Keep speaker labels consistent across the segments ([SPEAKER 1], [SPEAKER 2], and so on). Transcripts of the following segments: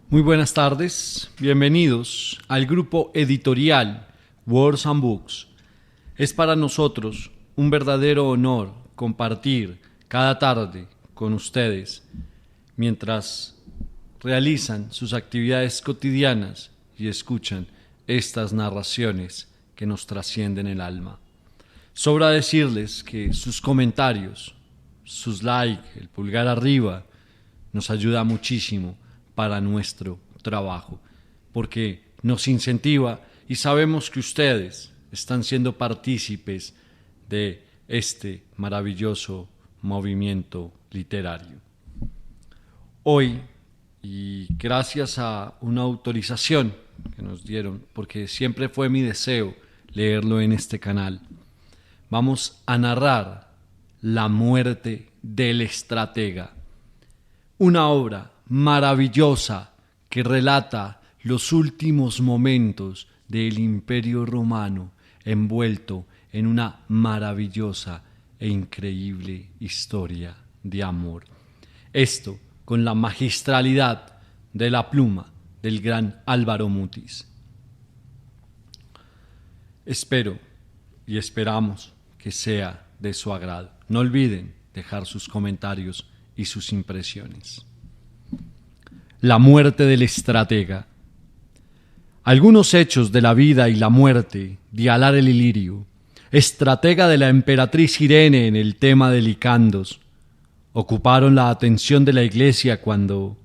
[SPEAKER 1] Muy buenas tardes, bienvenidos al grupo editorial Words and Books. Es para nosotros un verdadero honor compartir cada tarde con ustedes mientras realizan sus actividades cotidianas y escuchan estas narraciones que nos trascienden el alma. Sobra decirles que sus comentarios, sus likes, el pulgar arriba, nos ayuda muchísimo para nuestro trabajo, porque nos incentiva y sabemos que ustedes están siendo partícipes de este maravilloso movimiento literario. Hoy, y gracias a una autorización que nos dieron, porque siempre fue mi deseo leerlo en este canal, vamos a narrar La muerte del estratega, una obra maravillosa que relata los últimos momentos del Imperio Romano envuelto en una maravillosa e increíble historia de amor. Esto con la magistralidad de la pluma del gran Álvaro Mutis. Espero y esperamos que sea de su agrado. No olviden dejar sus comentarios y sus impresiones. La muerte del estratega. Algunos hechos de la vida y la muerte de Alar el Ilirio, estratega de la emperatriz Irene en el tema de Licandos, ocuparon la atención de la Iglesia cuando,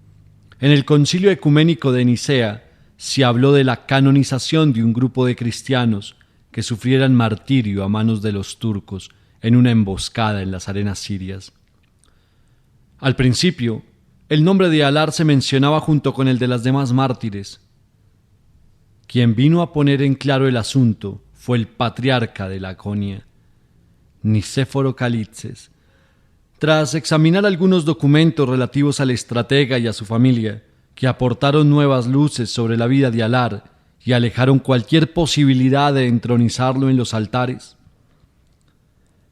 [SPEAKER 1] en el Concilio Ecuménico de Nicea, se habló de la canonización de un grupo de cristianos que sufrieran martirio a manos de los turcos en una emboscada en las arenas sirias. Al principio, el nombre de Alar se mencionaba junto con el de las demás mártires. Quien vino a poner en claro el asunto fue el patriarca de Laconia, Nicéforo Calixes. Tras examinar algunos documentos relativos al estratega y a su familia, que aportaron nuevas luces sobre la vida de Alar y alejaron cualquier posibilidad de entronizarlo en los altares,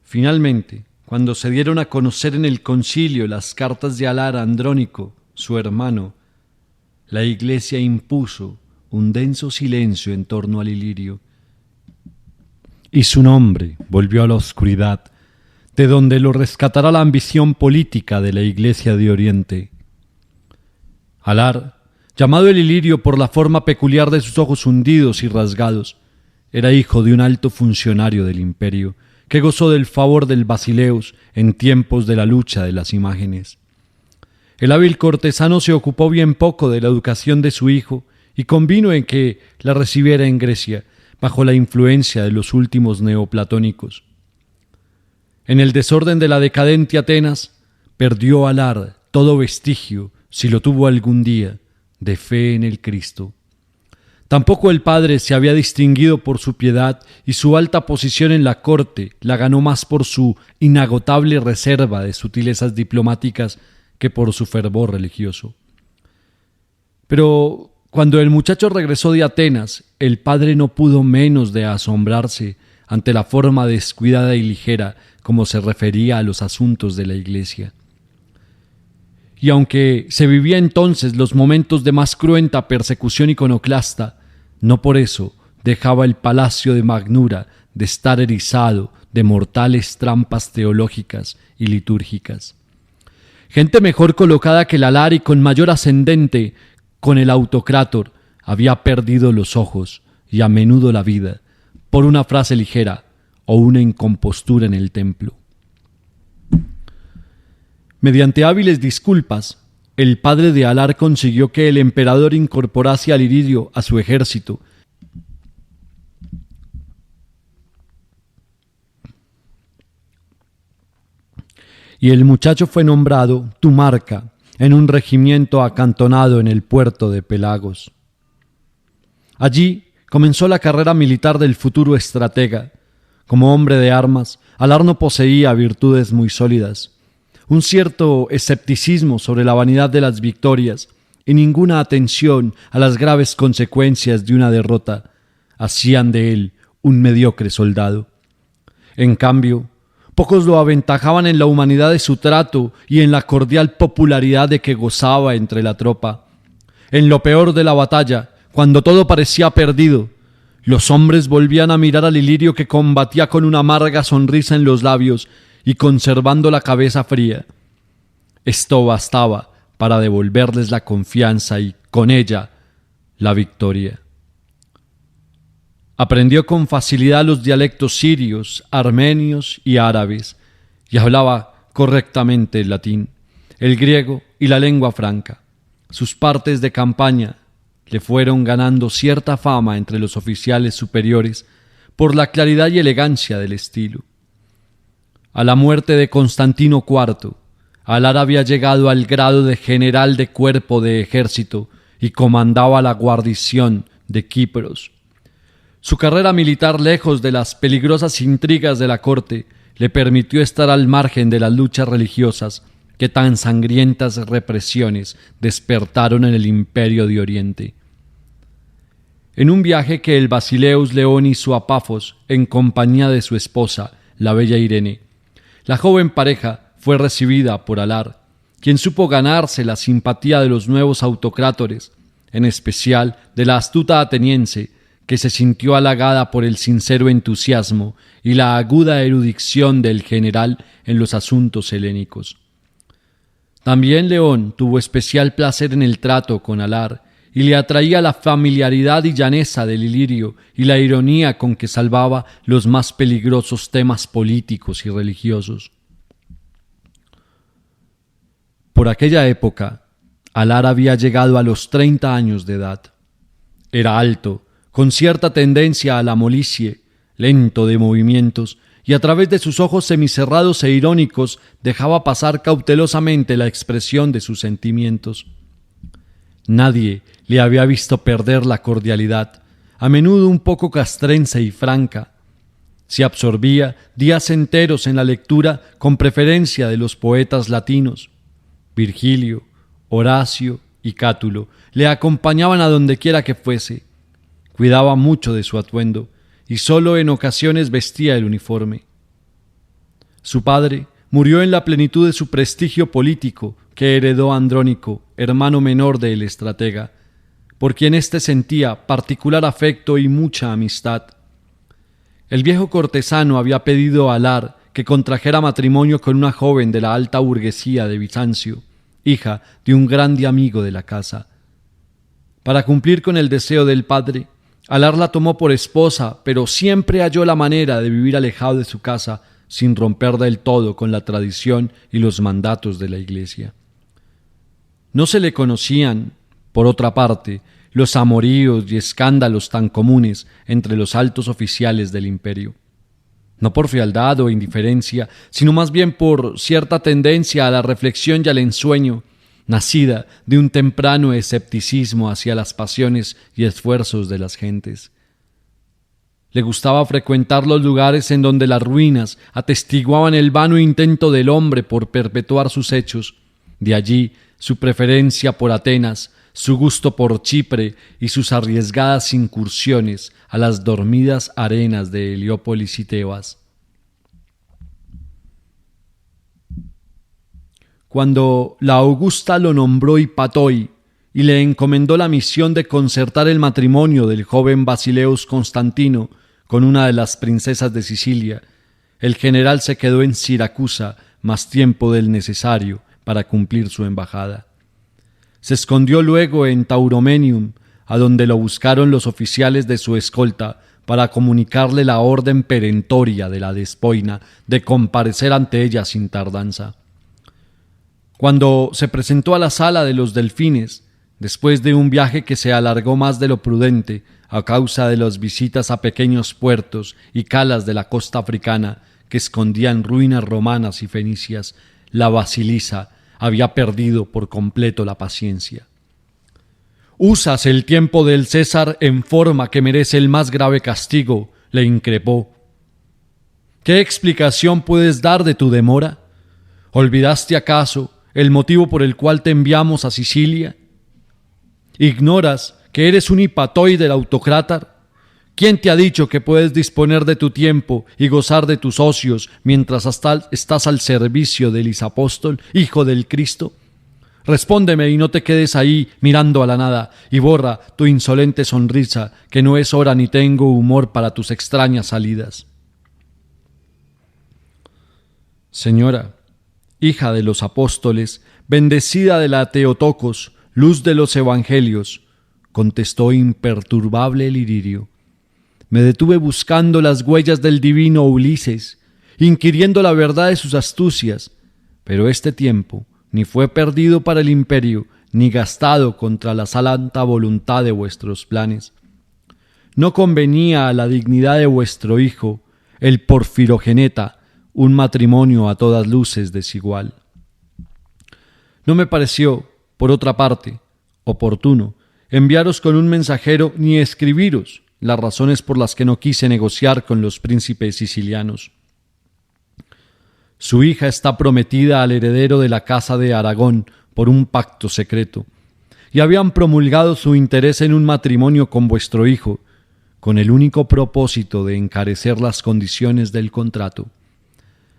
[SPEAKER 1] finalmente, cuando se dieron a conocer en el concilio las cartas de Alar a Andrónico, su hermano, la Iglesia impuso un denso silencio en torno al Ilirio, y su nombre volvió a la oscuridad, de donde lo rescatará la ambición política de la Iglesia de Oriente. Alar, llamado el Ilirio por la forma peculiar de sus ojos hundidos y rasgados, era hijo de un alto funcionario del imperio, que gozó del favor del Basileus en tiempos de la lucha de las imágenes. El hábil cortesano se ocupó bien poco de la educación de su hijo y convino en que la recibiera en Grecia, bajo la influencia de los últimos neoplatónicos. En el desorden de la decadente Atenas, perdió Alar todo vestigio, si lo tuvo algún día, de fe en el Cristo. Tampoco el padre se había distinguido por su piedad y su alta posición en la corte la ganó más por su inagotable reserva de sutilezas diplomáticas que por su fervor religioso. Pero cuando el muchacho regresó de Atenas, el padre no pudo menos de asombrarse ante la forma descuidada y ligera como se refería a los asuntos de la Iglesia. Y aunque se vivía entonces los momentos de más cruenta persecución iconoclasta, no por eso dejaba el palacio de Magnura de estar erizado de mortales trampas teológicas y litúrgicas. Gente mejor colocada que el Alar y con mayor ascendente con el autocrátor había perdido los ojos y a menudo la vida por una frase ligera o una incompostura en el templo. Mediante hábiles disculpas, el padre de Alar consiguió que el emperador incorporase al Ilirio a su ejército y el muchacho fue nombrado tumarca en un regimiento acantonado en el puerto de Pelagos. Allí comenzó la carrera militar del futuro estratega. Como hombre de armas, Alar no poseía virtudes muy sólidas, un cierto escepticismo sobre la vanidad de las victorias y ninguna atención a las graves consecuencias de una derrota hacían de él un mediocre soldado. En cambio, pocos lo aventajaban en la humanidad de su trato y en la cordial popularidad de que gozaba entre la tropa. en lo peor de la batalla, cuando todo parecía perdido, los hombres volvían a mirar al Ilirio, que combatía con una amarga sonrisa en los labios y conservando la cabeza fría. Esto bastaba para devolverles la confianza y, con ella, la victoria. Aprendió con facilidad los dialectos sirios, armenios y árabes, y hablaba correctamente el latín, el griego y la lengua franca. Sus partes de campaña le fueron ganando cierta fama entre los oficiales superiores por la claridad y elegancia del estilo. A la muerte de Constantino IV, Alar había llegado al grado de general de cuerpo de ejército y comandaba la guarnición de Quipros. Su carrera militar, lejos de las peligrosas intrigas de la corte, le permitió estar al margen de las luchas religiosas que tan sangrientas represiones despertaron en el Imperio de Oriente. En un viaje que el Basileus León hizo a Pafos en compañía de su esposa, la bella Irene, la joven pareja fue recibida por Alar, quien supo ganarse la simpatía de los nuevos autocrátores, en especial de la astuta ateniense, que se sintió halagada por el sincero entusiasmo y la aguda erudición del general en los asuntos helénicos. También León tuvo especial placer en el trato con Alar, y le atraía la familiaridad y llaneza del Ilirio y la ironía con que salvaba los más peligrosos temas políticos y religiosos. Por aquella época, Alar había llegado a los 30 años de edad. Era alto, con cierta tendencia a la molicie, lento de movimientos, y a través de sus ojos semicerrados e irónicos dejaba pasar cautelosamente la expresión de sus sentimientos. Nadie le había visto perder la cordialidad, a menudo un poco castrense y franca. Se absorbía días enteros en la lectura con preferencia de los poetas latinos. Virgilio, Horacio y Cátulo le acompañaban a donde quiera que fuese. Cuidaba mucho de su atuendo y sólo en ocasiones vestía el uniforme. Su padre murió en la plenitud de su prestigio político, que heredó Andrónico, hermano menor del estratega, por quien éste sentía particular afecto y mucha amistad. El viejo cortesano había pedido a Alar que contrajera matrimonio con una joven de la alta burguesía de Bizancio, hija de un grande amigo de la casa. Para cumplir con el deseo del padre, Alar la tomó por esposa, pero siempre halló la manera de vivir alejado de su casa sin romper del todo con la tradición y los mandatos de la Iglesia. No se le conocían, por otra parte, los amoríos y escándalos tan comunes entre los altos oficiales del imperio. No por frialdad o indiferencia, sino más bien por cierta tendencia a la reflexión y al ensueño, nacida de un temprano escepticismo hacia las pasiones y esfuerzos de las gentes. Le gustaba frecuentar los lugares en donde las ruinas atestiguaban el vano intento del hombre por perpetuar sus hechos. De allí su preferencia por Atenas, su gusto por Chipre y sus arriesgadas incursiones a las dormidas arenas de Heliópolis y Tebas. Cuando la Augusta lo nombró hipatoi y le encomendó la misión de concertar el matrimonio del joven Basileus Constantino con una de las princesas de Sicilia, el general se quedó en Siracusa más tiempo del necesario para cumplir su embajada. Se escondió luego en Tauromenium, a donde lo buscaron los oficiales de su escolta para comunicarle la orden perentoria de la despoina de comparecer ante ella sin tardanza. Cuando se presentó a la sala de los delfines, después de un viaje que se alargó más de lo prudente a causa de las visitas a pequeños puertos y calas de la costa africana que escondían ruinas romanas y fenicias, la Basilisa había perdido por completo la paciencia. «Usas el tiempo del César en forma que merece el más grave castigo», le increpó. «¿Qué explicación puedes dar de tu demora? ¿Olvidaste acaso el motivo por el cual te enviamos a Sicilia? ¿Ignoras que eres un hipatoi del autocrátar? ¿Quién te ha dicho que puedes disponer de tu tiempo y gozar de tus ocios mientras estás al servicio del Isapóstol, hijo del Cristo? Respóndeme y no te quedes ahí mirando a la nada, y borra tu insolente sonrisa, que no es hora ni tengo humor para tus extrañas salidas. Señora, hija de los apóstoles, bendecida de la Teotocos, luz de los evangelios, contestó imperturbable el Ilirio. Me detuve buscando las huellas del divino Ulises, inquiriendo la verdad de sus astucias, pero este tiempo ni fue perdido para el imperio, ni gastado contra la santa voluntad de vuestros planes. No convenía a la dignidad de vuestro hijo, el Porfirogeneta, un matrimonio a todas luces desigual. No me pareció, por otra parte, oportuno enviaros con un mensajero ni escribiros las razones por las que no quise negociar con los príncipes sicilianos. Su hija está prometida al heredero de la casa de Aragón por un pacto secreto, y habían promulgado su interés en un matrimonio con vuestro hijo, con el único propósito de encarecer las condiciones del contrato.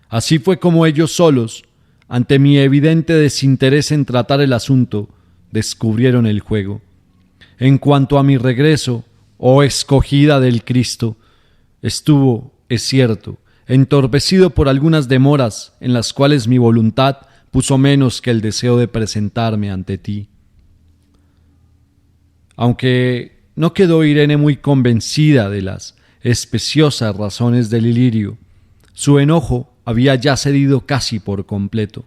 [SPEAKER 1] Así fue como ellos solos, ante mi evidente desinterés en tratar el asunto, descubrieron el juego. En cuanto a mi regreso, oh escogida del Cristo, estuvo, es cierto, entorpecido por algunas demoras en las cuales mi voluntad puso menos que el deseo de presentarme ante ti. Aunque no quedó Irene muy convencida de las especiosas razones del Ilirio, su enojo había ya cedido casi por completo.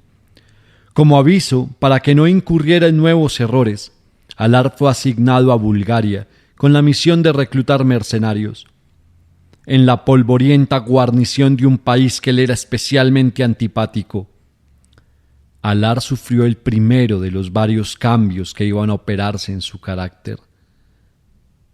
[SPEAKER 1] Como aviso para que no incurriera en nuevos errores, Alar fue asignado a Bulgaria con la misión de reclutar mercenarios. En la polvorienta guarnición de un país que le era especialmente antipático, Alar sufrió el primero de los varios cambios que iban a operarse en su carácter.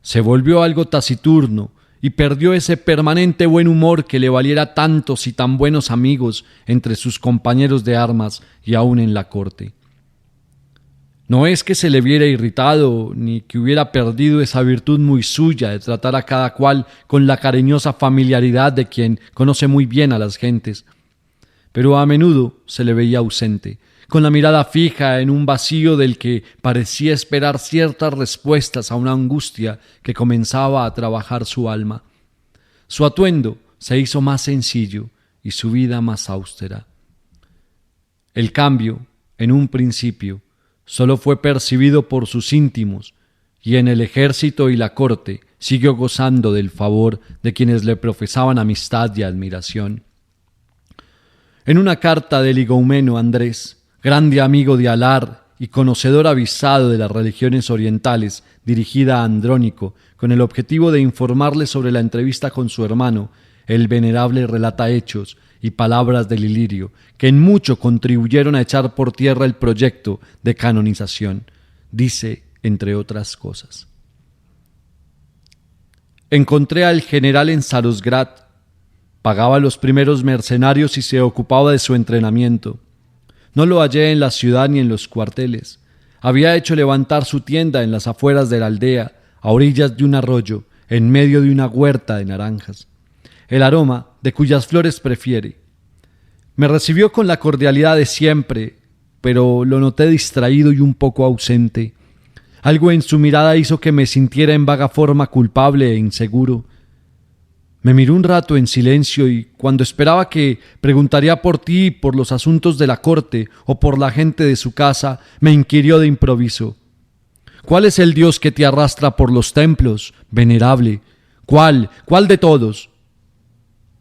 [SPEAKER 1] Se volvió algo taciturno y perdió ese permanente buen humor que le valiera tantos y tan buenos amigos entre sus compañeros de armas y aun en la corte. No es que se le viera irritado, ni que hubiera perdido esa virtud muy suya de tratar a cada cual con la cariñosa familiaridad de quien conoce muy bien a las gentes, pero a menudo se le veía ausente, con la mirada fija en un vacío del que parecía esperar ciertas respuestas a una angustia que comenzaba a trabajar su alma. Su atuendo se hizo más sencillo y su vida más austera. El cambio, en un principio, solo fue percibido por sus íntimos, y en el ejército y la corte siguió gozando del favor de quienes le profesaban amistad y admiración. En una carta del higoumeno Andrés, grande amigo de Alar y conocedor avisado de las religiones orientales, dirigida a Andrónico, con el objetivo de informarle sobre la entrevista con su hermano, el venerable relata hechos y palabras del Ilirio, que en mucho contribuyeron a echar por tierra el proyecto de canonización. Dice, entre otras cosas: encontré al general en Sarosgrad, pagaba a los primeros mercenarios y se ocupaba de su entrenamiento. No lo hallé en la ciudad ni en los cuarteles. Había hecho levantar su tienda en las afueras de la aldea, a orillas de un arroyo, en medio de una huerta de naranjas, el aroma de cuyas flores prefiere. Me recibió con la cordialidad de siempre, pero lo noté distraído y un poco ausente. Algo en su mirada hizo que me sintiera en vaga forma culpable e inseguro. Me miró un rato en silencio y, cuando esperaba que preguntaría por ti y por los asuntos de la corte o por la gente de su casa, me inquirió de improviso: ¿cuál es el Dios que te arrastra por los templos, venerable? ¿Cuál de todos?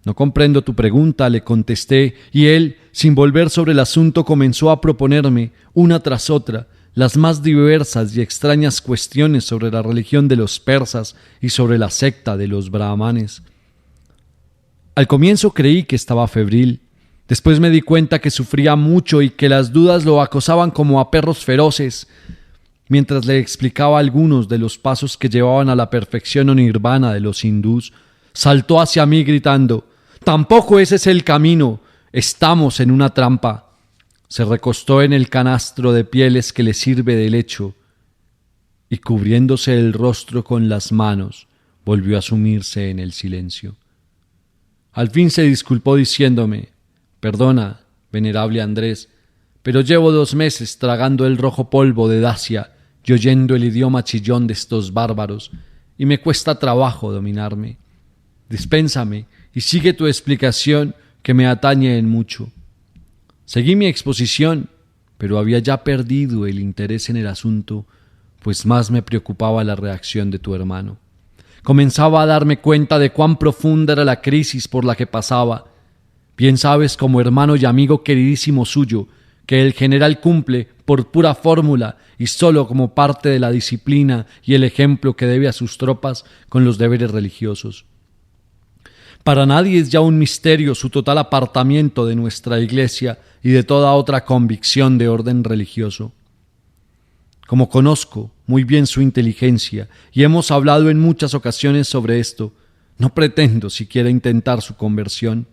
[SPEAKER 1] No comprendo tu pregunta, le contesté, y él, sin volver sobre el asunto, comenzó a proponerme, una tras otra, las más diversas y extrañas cuestiones sobre la religión de los persas y sobre la secta de los brahmanes. Al comienzo creí que estaba febril, después me di cuenta que sufría mucho y que las dudas lo acosaban como a perros feroces. Mientras le explicaba algunos de los pasos que llevaban a la perfección o nirvana de los hindús, saltó hacia mí gritando: «Tampoco ese es el camino, estamos en una trampa». Se recostó en el canastro de pieles que le sirve de lecho y, cubriéndose el rostro con las manos, volvió a sumirse en el silencio. Al fin se disculpó diciéndome: «Perdona, venerable Andrés, pero llevo 2 meses tragando el rojo polvo de Dacia y oyendo el idioma chillón de estos bárbaros, y me cuesta trabajo dominarme. Dispénsame y sigue tu explicación, que me atañe en mucho. Seguí mi exposición, pero había ya perdido el interés en el asunto, pues más me preocupaba la reacción de tu hermano. Comenzaba a darme cuenta de cuán profunda era la crisis por la que pasaba. Bien sabes, como hermano y amigo queridísimo suyo, que el general cumple por pura fórmula y solo como parte de la disciplina y el ejemplo que debe a sus tropas con los deberes religiosos. Para nadie es ya un misterio su total apartamiento de nuestra Iglesia y de toda otra convicción de orden religioso. Como conozco muy bien su inteligencia y hemos hablado en muchas ocasiones sobre esto, no pretendo siquiera intentar su conversión.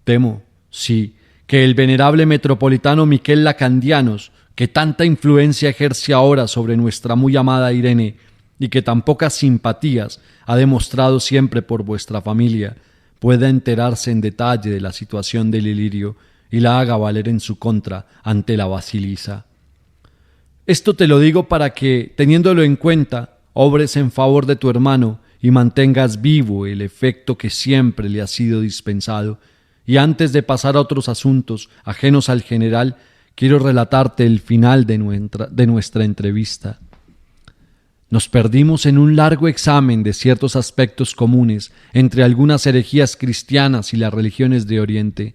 [SPEAKER 1] Temo, sí, que el venerable metropolitano Miquel Lacandianos, que tanta influencia ejerce ahora sobre nuestra muy amada Irene y que tan pocas simpatías ha demostrado siempre por vuestra familia, pueda enterarse en detalle de la situación del Ilirio y la haga valer en su contra ante la Basilisa. Esto te lo digo para que, teniéndolo en cuenta, obres en favor de tu hermano y mantengas vivo el efecto que siempre le ha sido dispensado. Y antes de pasar a otros asuntos ajenos al general, quiero relatarte el final de nuestra entrevista. Nos perdimos en un largo examen de ciertos aspectos comunes entre algunas herejías cristianas y las religiones de Oriente.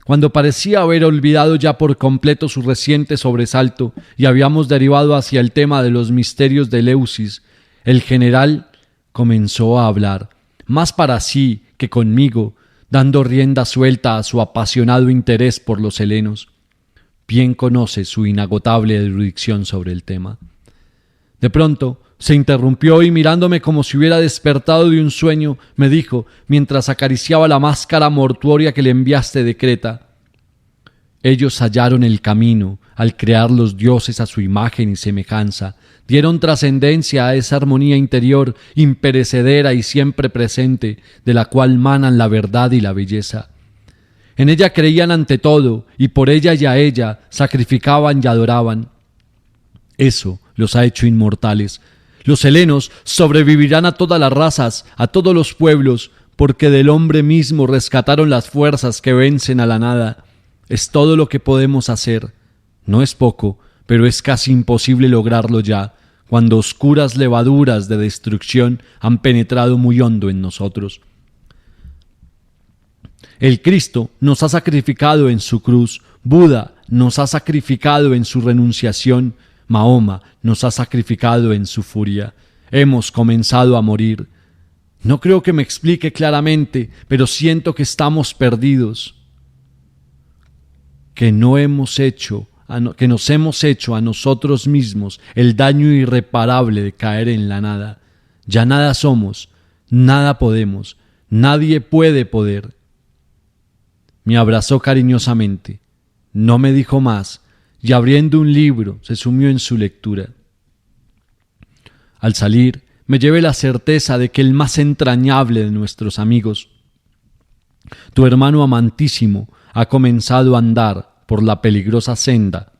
[SPEAKER 1] Cuando parecía haber olvidado ya por completo su reciente sobresalto y habíamos derivado hacia el tema de los misterios de Eleusis, el general comenzó a hablar, más para sí que conmigo, dando rienda suelta a su apasionado interés por los helenos. Bien conoce su inagotable erudición sobre el tema. De pronto se interrumpió y mirándome como si hubiera despertado de un sueño, me dijo, mientras acariciaba la máscara mortuoria que le enviaste de Creta: ellos hallaron el camino al crear los dioses a su imagen y semejanza, dieron trascendencia a esa armonía interior imperecedera y siempre presente, de la cual manan la verdad y la belleza. En ella creían ante todo, y por ella y a ella sacrificaban y adoraban. Eso los ha hecho inmortales. Los helenos sobrevivirán a todas las razas, a todos los pueblos, porque del hombre mismo rescataron las fuerzas que vencen a la nada. Es todo lo que podemos hacer. No es poco, pero es casi imposible lograrlo ya, cuando oscuras levaduras de destrucción han penetrado muy hondo en nosotros. El Cristo nos ha sacrificado en su cruz, Buda nos ha sacrificado en su renunciación, Mahoma nos ha sacrificado en su furia. Hemos comenzado a morir. No creo que me explique claramente, pero siento que estamos perdidos, que nos hemos hecho a nosotros mismos el daño irreparable de caer en la nada. Ya nada somos, nada podemos, nadie puede poder. Me abrazó cariñosamente, no me dijo más, y abriendo un libro se sumió en su lectura. Al salir, me llevé la certeza de que el más entrañable de nuestros amigos, tu hermano amantísimo, ha comenzado a andar por la peligrosa senda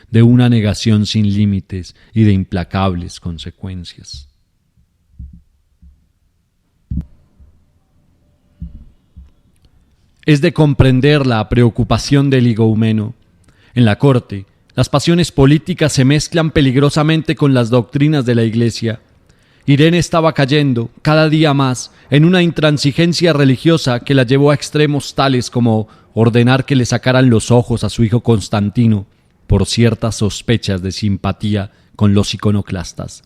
[SPEAKER 1] de una negación sin límites y de implacables consecuencias. Es de comprender la preocupación del higoumeno. En la corte, las pasiones políticas se mezclan peligrosamente con las doctrinas de la Iglesia. Irene estaba cayendo, cada día más, en una intransigencia religiosa que la llevó a extremos tales como ordenar que le sacaran los ojos a su hijo Constantino por ciertas sospechas de simpatía con los iconoclastas.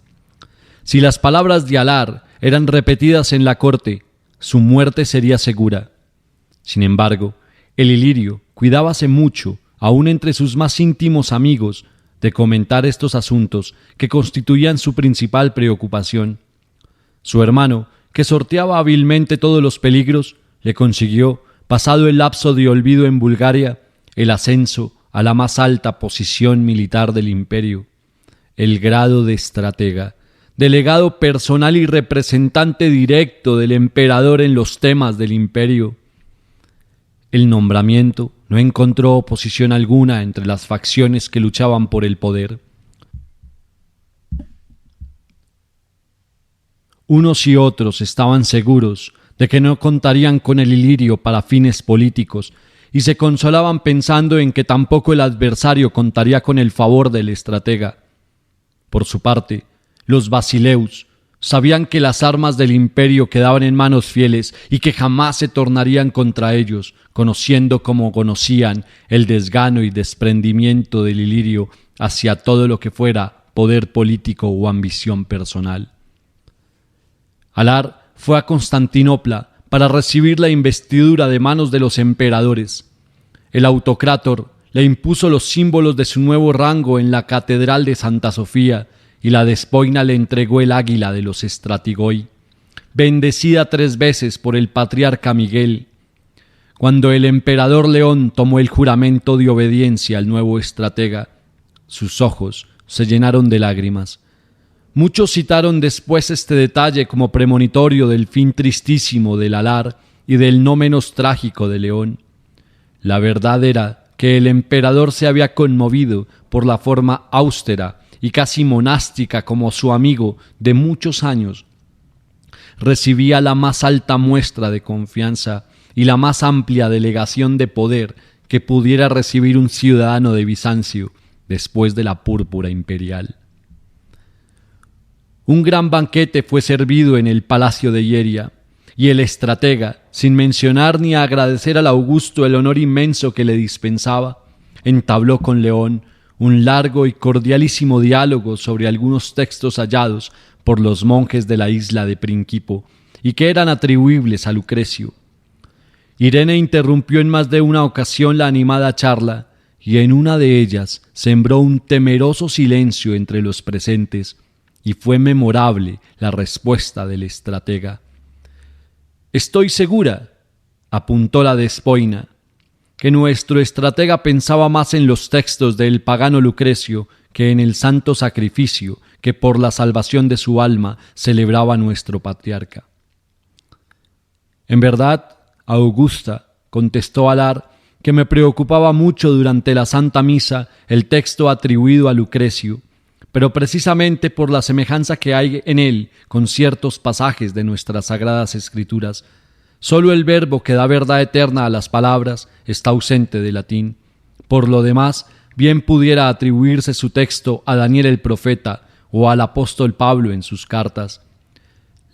[SPEAKER 1] Si las palabras de Alar eran repetidas en la corte, su muerte sería segura. Sin embargo, el Ilirio cuidábase mucho, aun entre sus más íntimos amigos, de comentar estos asuntos que constituían su principal preocupación. Su hermano, que sorteaba hábilmente todos los peligros, le consiguió, pasado el lapso de olvido en Bulgaria, el ascenso a la más alta posición militar del imperio, el grado de estratega, delegado personal y representante directo del emperador en los temas del imperio. El nombramiento no encontró oposición alguna entre las facciones que luchaban por el poder. Unos y otros estaban seguros de que no contarían con el Ilirio para fines políticos y se consolaban pensando en que tampoco el adversario contaría con el favor del estratega. Por su parte, los basileus sabían que las armas del imperio quedaban en manos fieles y que jamás se tornarían contra ellos, conociendo como conocían el desgano y desprendimiento del Ilirio hacia todo lo que fuera poder político o ambición personal. Alar fue a Constantinopla para recibir la investidura de manos de los emperadores. El autocrátor le impuso los símbolos de su nuevo rango en la Catedral de Santa Sofía y la despoina le entregó el águila de los Estratigoi, bendecida 3 veces por el patriarca Miguel. Cuando el emperador León tomó el juramento de obediencia al nuevo estratega, sus ojos se llenaron de lágrimas. Muchos citaron después este detalle como premonitorio del fin tristísimo del Alar y del no menos trágico de León. La verdad era que el emperador se había conmovido por la forma austera y casi monástica como su amigo de muchos años recibía la más alta muestra de confianza y la más amplia delegación de poder que pudiera recibir un ciudadano de Bizancio después de la púrpura imperial. Un gran banquete fue servido en el palacio de Hieria, y el estratega, sin mencionar ni agradecer al Augusto el honor inmenso que le dispensaba, entabló con León un largo y cordialísimo diálogo sobre algunos textos hallados por los monjes de la isla de Principo y que eran atribuibles a Lucrecio. Irene interrumpió en más de una ocasión la animada charla, y en una de ellas sembró un temeroso silencio entre los presentes, y fue memorable la respuesta del estratega. «Estoy segura», apuntó la despoina, «que nuestro estratega pensaba más en los textos del pagano Lucrecio que en el santo sacrificio que por la salvación de su alma celebraba nuestro patriarca». «En verdad, Augusta», contestó Alar, «que me preocupaba mucho durante la Santa Misa el texto atribuido a Lucrecio, pero precisamente por la semejanza que hay en él con ciertos pasajes de nuestras sagradas escrituras. Sólo el verbo que da verdad eterna a las palabras está ausente del latín. Por lo demás, bien pudiera atribuirse su texto a Daniel el profeta o al apóstol Pablo en sus cartas».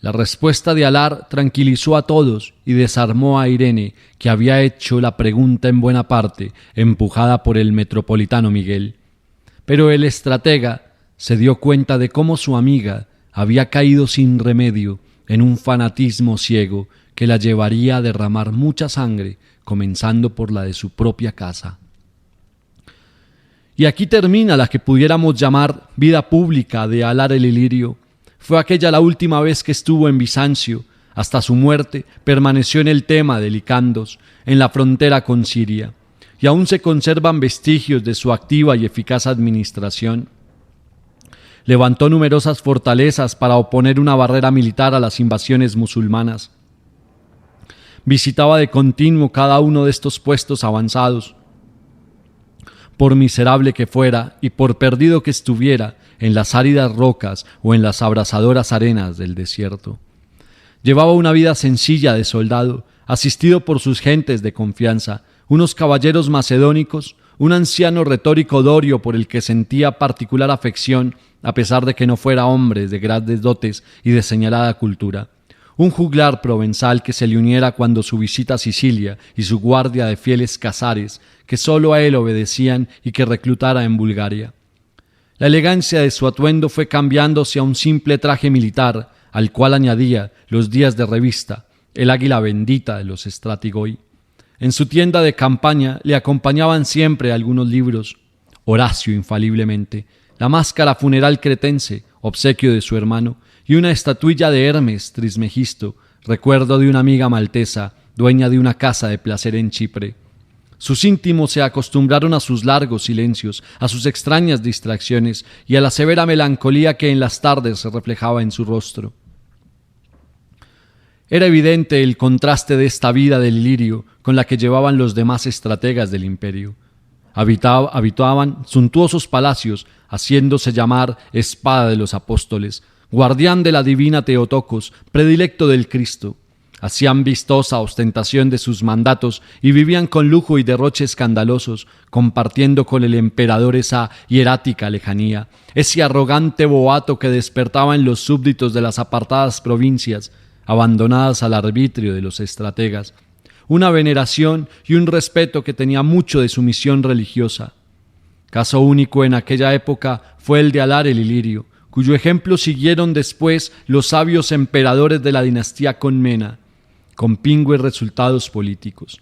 [SPEAKER 1] La respuesta de Alar tranquilizó a todos y desarmó a Irene, que había hecho la pregunta en buena parte, empujada por el metropolitano Miguel. Pero el estratega se dio cuenta de cómo su amiga había caído sin remedio en un fanatismo ciego que la llevaría a derramar mucha sangre, comenzando por la de su propia casa. Y aquí termina la que pudiéramos llamar vida pública de Alar el Ilirio. Fue aquella la última vez que estuvo en Bizancio. Hasta su muerte permaneció en el tema de Licandos, en la frontera con Siria, y aún se conservan vestigios de su activa y eficaz administración. Levantó numerosas fortalezas para oponer una barrera militar a las invasiones musulmanas. Visitaba de continuo cada uno de estos puestos avanzados. Por miserable que fuera y por perdido que estuviera en las áridas rocas o en las abrasadoras arenas del desierto. Llevaba una vida sencilla de soldado, asistido por sus gentes de confianza, unos caballeros macedónicos, un anciano retórico dorio por el que sentía particular afección, a pesar de que no fuera hombre de grandes dotes y de señalada cultura, un juglar provenzal que se le uniera cuando su visita a Sicilia y su guardia de fieles cazares que sólo a él obedecían y que reclutara en Bulgaria. La elegancia de su atuendo fue cambiándose a un simple traje militar, al cual añadía, los días de revista, el águila bendita de los Estratigoi. En su tienda de campaña le acompañaban siempre algunos libros, Horacio infaliblemente, la máscara funeral cretense, obsequio de su hermano, y una estatuilla de Hermes Trismegisto, recuerdo de una amiga maltesa, dueña de una casa de placer en Chipre. Sus íntimos se acostumbraron a sus largos silencios, a sus extrañas distracciones y a la severa melancolía que en las tardes se reflejaba en su rostro. Era evidente el contraste de esta vida del Ilirio con la que llevaban los demás estrategas del imperio. Habitaban suntuosos palacios, haciéndose llamar espada de los apóstoles, guardián de la divina Teotocos, predilecto del Cristo. Hacían vistosa ostentación de sus mandatos y vivían con lujo y derroche escandalosos, compartiendo con el emperador esa hierática lejanía, ese arrogante boato que despertaba en los súbditos de las apartadas provincias, abandonadas al arbitrio de los estrategas, una veneración y un respeto que tenía mucho de su misión religiosa. Caso único en aquella época fue el de Alar el Ilirio, cuyo ejemplo siguieron después los sabios emperadores de la dinastía Comnena, con pingües resultados políticos.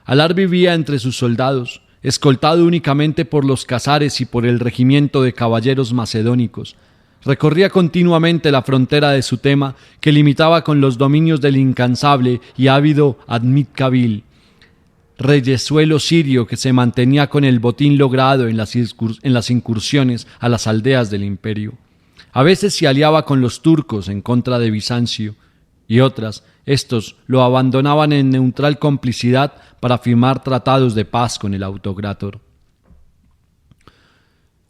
[SPEAKER 1] Alar vivía entre sus soldados, escoltado únicamente por los casares y por el regimiento de caballeros macedónicos. Recorría continuamente la frontera de su tema, que limitaba con los dominios del incansable y ávido Admit-Kabil, reyesuelo sirio que se mantenía con el botín logrado en las incursiones a las aldeas del imperio. A veces se aliaba con los turcos en contra de Bizancio, y otras, estos lo abandonaban en neutral complicidad para firmar tratados de paz con el autocrátor.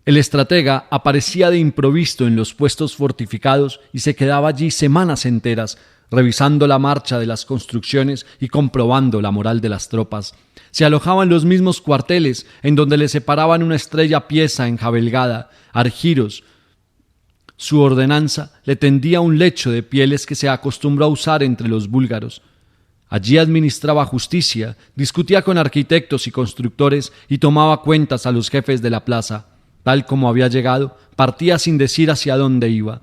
[SPEAKER 1] El estratega aparecía de improviso en los puestos fortificados y se quedaba allí semanas enteras, revisando la marcha de las construcciones y comprobando la moral de las tropas. Se alojaba en los mismos cuarteles, en donde le separaban una estrella pieza enjabelgada, Argiros. Su ordenanza le tendía un lecho de pieles que se acostumbró a usar entre los búlgaros. Allí administraba justicia, discutía con arquitectos y constructores y tomaba cuentas a los jefes de la plaza. Tal como había llegado, partía sin decir hacia dónde iba.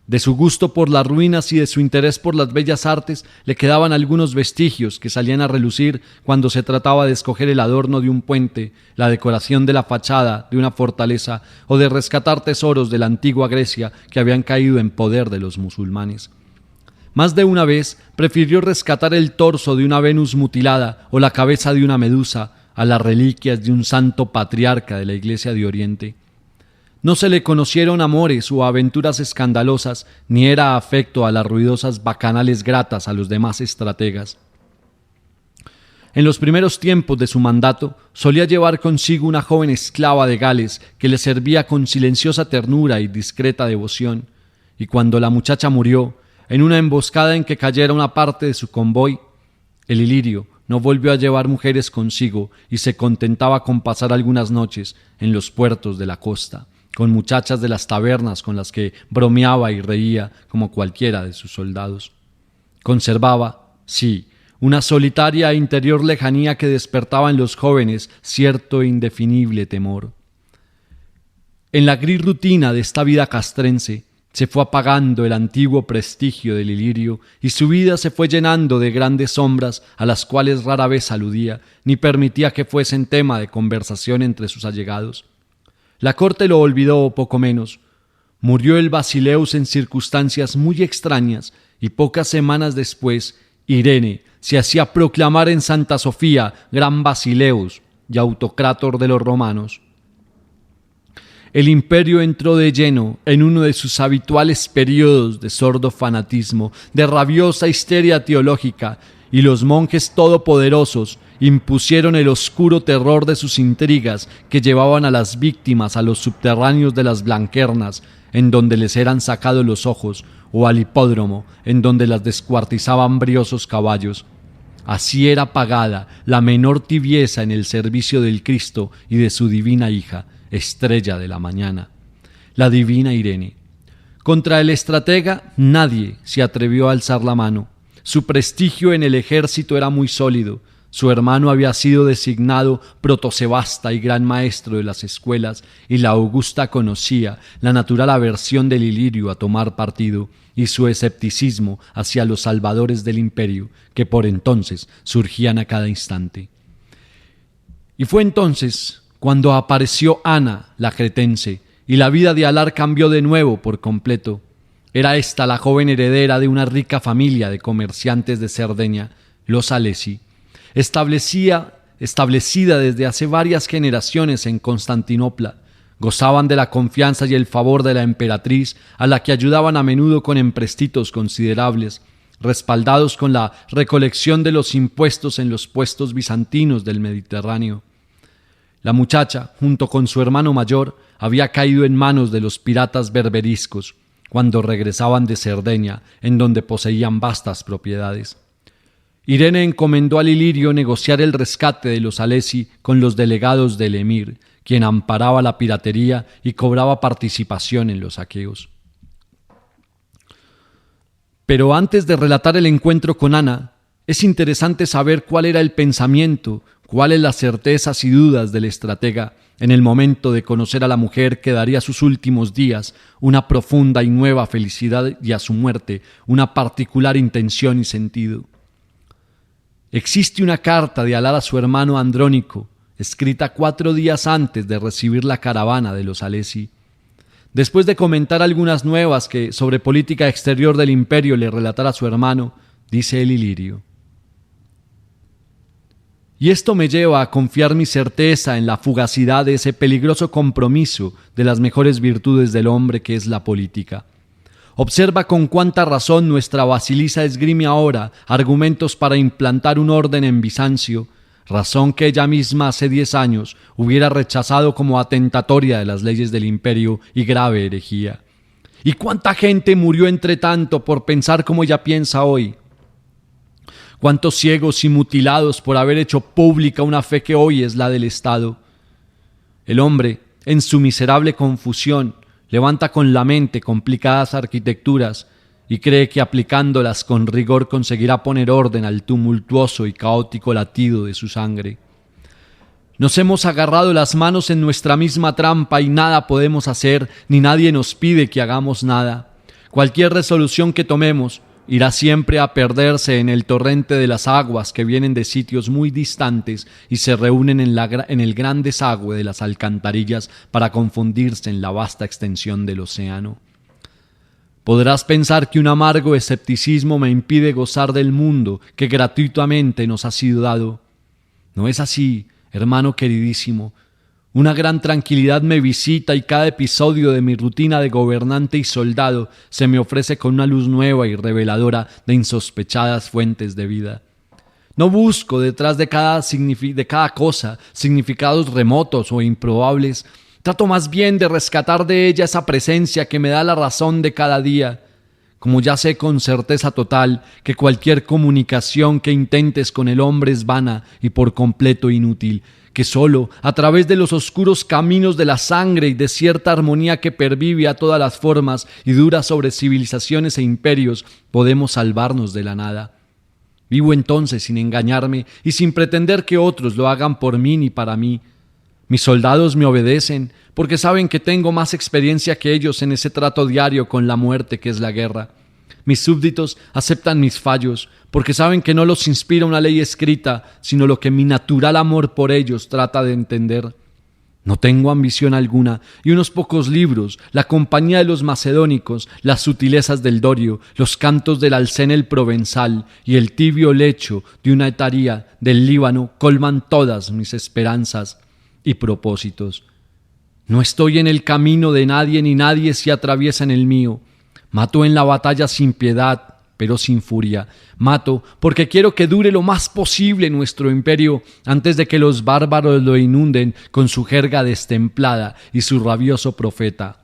[SPEAKER 1] De su gusto por las ruinas y de su interés por las bellas artes le quedaban algunos vestigios que salían a relucir cuando se trataba de escoger el adorno de un puente, la decoración de la fachada de una fortaleza o de rescatar tesoros de la antigua Grecia que habían caído en poder de los musulmanes. Más de una vez prefirió rescatar el torso de una Venus mutilada o la cabeza de una Medusa a las reliquias de un santo patriarca de la Iglesia de Oriente. No se le conocieron amores o aventuras escandalosas, ni era afecto a las ruidosas bacanales gratas a los demás estrategas. En los primeros tiempos de su mandato, solía llevar consigo una joven esclava de Gales que le servía con silenciosa ternura y discreta devoción, y cuando la muchacha murió, en una emboscada en que cayera una parte de su convoy, el Ilirio no volvió a llevar mujeres consigo y se contentaba con pasar algunas noches en los puertos de la costa, con muchachas de las tabernas con las que bromeaba y reía como cualquiera de sus soldados. Conservaba, sí, una solitaria e interior lejanía que despertaba en los jóvenes cierto e indefinible temor. En la gris rutina de esta vida castrense se fue apagando el antiguo prestigio del Ilirio y su vida se fue llenando de grandes sombras a las cuales rara vez aludía, ni permitía que fuesen tema de conversación entre sus allegados. La corte lo olvidó poco menos. Murió el Basileus en circunstancias muy extrañas y pocas semanas después Irene se hacía proclamar en Santa Sofía gran Basileus y autocrátor de los romanos. El imperio entró de lleno en uno de sus habituales periodos de sordo fanatismo, de rabiosa histeria teológica, y los monjes todopoderosos impusieron el oscuro terror de sus intrigas que llevaban a las víctimas a los subterráneos de las Blanquernas, en donde les eran sacados los ojos, o al hipódromo, en donde las descuartizaban briosos caballos. Así era pagada la menor tibieza en el servicio del Cristo y de su divina hija, estrella de la mañana, la divina Irene. Contra el estratega nadie se atrevió a alzar la mano. Su prestigio en el ejército era muy sólido. Su hermano había sido designado protosebasta y gran maestro de las escuelas, y la Augusta conocía la natural aversión del Ilirio a tomar partido y su escepticismo hacia los salvadores del imperio, que por entonces surgían a cada instante. Y fue entonces cuando apareció Ana, la cretense, y la vida de Alar cambió de nuevo por completo. Era esta la joven heredera de una rica familia de comerciantes de Cerdeña, los Alesi, establecida desde hace varias generaciones en Constantinopla. Gozaban de la confianza y el favor de la emperatriz, a la que ayudaban a menudo con emprestitos considerables. respaldados con la recolección de los impuestos en los puestos bizantinos del Mediterráneo. La muchacha, junto con su hermano mayor, había caído en manos de los piratas berberiscos cuando regresaban de Cerdeña, en donde poseían vastas propiedades. Irene encomendó a Lilirio negociar el rescate de los Alesi con los delegados del emir, quien amparaba la piratería y cobraba participación en los saqueos. Pero antes de relatar el encuentro con Ana, es interesante saber cuál era el pensamiento, cuáles las certezas y dudas del estratega en el momento de conocer a la mujer que daría a sus últimos días una profunda y nueva felicidad y a su muerte una particular intención y sentido. Existe una carta de Alar a su hermano Andrónico, escrita 4 días antes de recibir la caravana de los Alesi. Después de comentar algunas nuevas que sobre política exterior del imperio le relatara a su hermano, dice el Ilirio: y esto me lleva a confiar mi certeza en la fugacidad de ese peligroso compromiso de las mejores virtudes del hombre que es la política. Observa con cuánta razón nuestra Basilisa esgrime ahora argumentos para implantar un orden en Bizancio, razón que ella misma hace 10 años hubiera rechazado como atentatoria de las leyes del imperio y grave herejía. ¿Y cuánta gente murió entre tanto por pensar como ella piensa hoy? ¿Cuántos ciegos y mutilados por haber hecho pública una fe que hoy es la del Estado? El hombre, en su miserable confusión, levanta con la mente complicadas arquitecturas y cree que aplicándolas con rigor conseguirá poner orden al tumultuoso y caótico latido de su sangre. Nos hemos agarrado las manos en nuestra misma trampa y nada podemos hacer, ni nadie nos pide que hagamos nada. Cualquier resolución que tomemos irá siempre a perderse en el torrente de las aguas que vienen de sitios muy distantes y se reúnen en el gran desagüe de las alcantarillas para confundirse en la vasta extensión del océano. Podrás pensar que un amargo escepticismo me impide gozar del mundo que gratuitamente nos ha sido dado. No es así, hermano queridísimo. Una gran tranquilidad me visita y cada episodio de mi rutina de gobernante y soldado se me ofrece con una luz nueva y reveladora de insospechadas fuentes de vida. No busco detrás de cada cosa significados remotos o improbables. Trato más bien de rescatar de ella esa presencia que me da la razón de cada día. Como ya sé con certeza total que cualquier comunicación que intentes con el hombre es vana y por completo inútil, que sólo a través de los oscuros caminos de la sangre y de cierta armonía que pervive a todas las formas y dura sobre civilizaciones e imperios podemos salvarnos de la nada. Vivo entonces sin engañarme y sin pretender que otros lo hagan por mí ni para mí. Mis soldados me obedecen porque saben que tengo más experiencia que ellos en ese trato diario con la muerte que es la guerra. Mis súbditos aceptan mis fallos porque saben que no los inspira una ley escrita, sino lo que mi natural amor por ellos trata de entender. No tengo ambición alguna y unos pocos libros, la compañía de los macedónicos, las sutilezas del dorio, los cantos del alcén el provenzal y el tibio lecho de una etaría del Líbano colman todas mis esperanzas y propósitos. No estoy en el camino de nadie ni nadie se atraviesa en el mío. Mato en la batalla sin piedad, pero sin furia. Mato porque quiero que dure lo más posible nuestro imperio antes de que los bárbaros lo inunden con su jerga destemplada y su rabioso profeta.